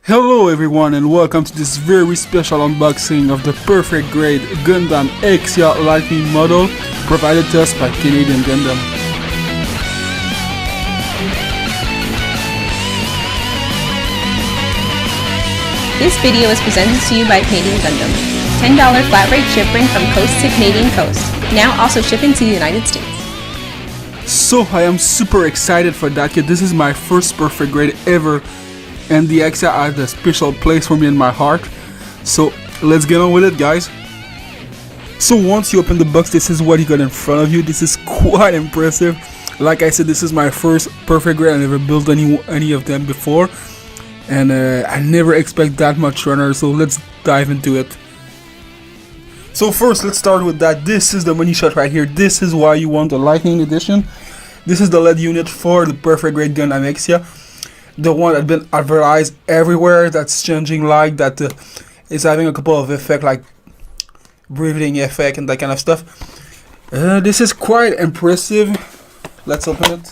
Hello everyone and welcome to this very special unboxing of the Perfect Grade Gundam Exia Lightning model provided to us by Canadian Gundam. This video is presented to you by Canadian Gundam. $10 flat rate shipping from coast to Canadian coast. Now also shipping to the United States. So I am super excited for that kid. This is my first Perfect Grade ever. And the Exia has a special place for me in my heart. So let's get on with it, guys. So once you open the box, this is what you got in front of you. This is quite impressive. Like I said, this is my first Perfect Grade. I never built any of them before, and I never expect that much runner. So let's dive into it. So first, let's start with that. This is the money shot right here. This is why you want the Lightning edition. This is the LED unit for the Perfect Grade Gundam Exia. The one that's been advertised everywhere, that's changing light, that is having a couple of effects like breathing effect and that kind of stuff. This is quite impressive. Let's open it.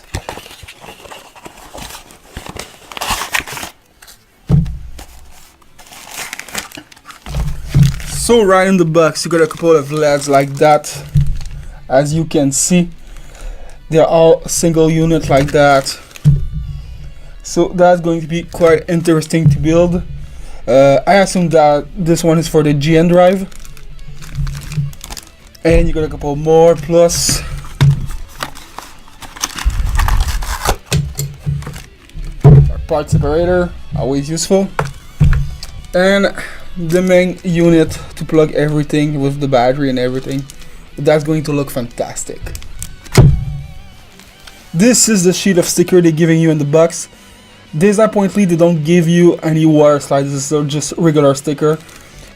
So right in the box you got a couple of LEDs like that. As you can see, they're all single unit like that. So that's going to be quite interesting to build. I assume that this one is for the GN drive. And you got a couple more plus. Our part separator, always useful. And the main unit to plug everything with the battery and everything. That's going to look fantastic. This is the sheet of sticker they're giving you in the box. Disappointingly, they don't give you any wire slides. This is just regular sticker.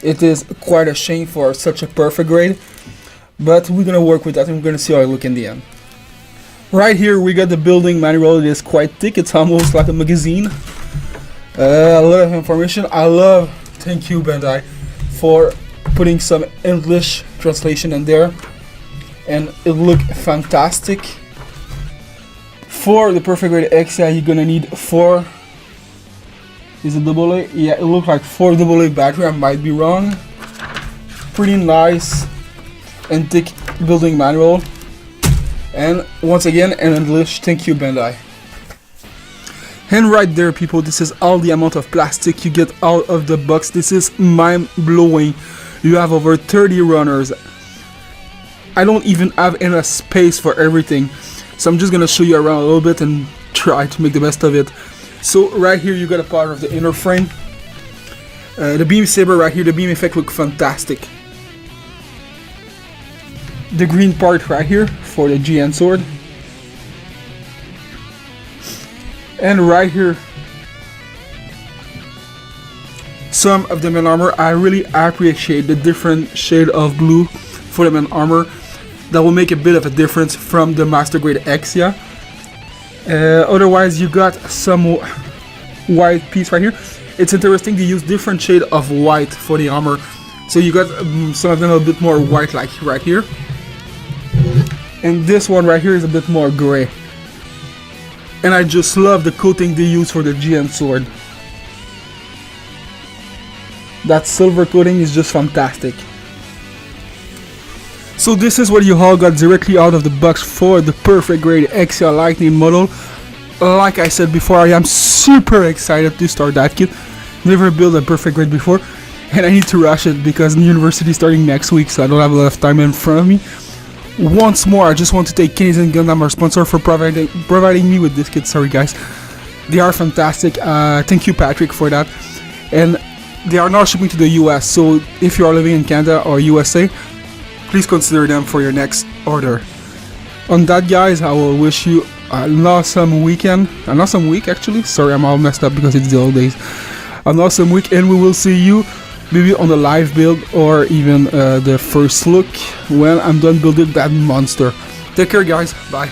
It is quite a shame for such a Perfect Grade, but we're gonna work with that and we're gonna see how it look in the end. Right here we got the building manual. It is quite thick. It's almost like a magazine. A lot of information. Thank you Bandai for putting some English translation in there, and it looked fantastic. For the Perfect Grade Exia, you're gonna need 4. Is it AA? Yeah, it looks like 4 AA battery. I might be wrong. Pretty nice and thick building manual. And once again, in English, thank you Bandai. And right there, people, this is all the amount of plastic you get out of the box. This is mind blowing. You have over 30 runners. I don't even have enough space for everything. So I'm just gonna show you around a little bit and try to make the best of it. So right here you got a part of the inner frame. The beam saber right here, the beam effect looks fantastic. The green part right here for the GN sword. And right here, some of the main armor. I really appreciate the different shade of blue for the main armor. That will make a bit of a difference from the Master Grade Exia. Otherwise, you got some white piece right here. It's interesting, they use different shade of white for the armor. So you got some of them a bit more white, like right here. And this one right here is a bit more gray. And I just love the coating they use for the GN sword. That silver coating is just fantastic. So this is what you all got directly out of the box for the Perfect Grade Exia Lightning model. Like I said before, I am super excited to start that kit. Never built a Perfect Grade before, and I need to rush it because the university is starting next week, so I don't have a lot of time in front of me. Once more, I just want to thank Canadian Gundam, our sponsor, for providing me with this kit. Sorry guys, they are fantastic. Thank you Patrick for that. And they are now shipping to the US, so if you are living in Canada or USA, please consider them for your next order. On that, guys, I will wish you an awesome weekend. An awesome week, actually. Sorry, I'm all messed up because it's the holidays. An awesome week, and we will see you maybe on the live build or even the first look when I'm done building that monster. Take care, guys. Bye.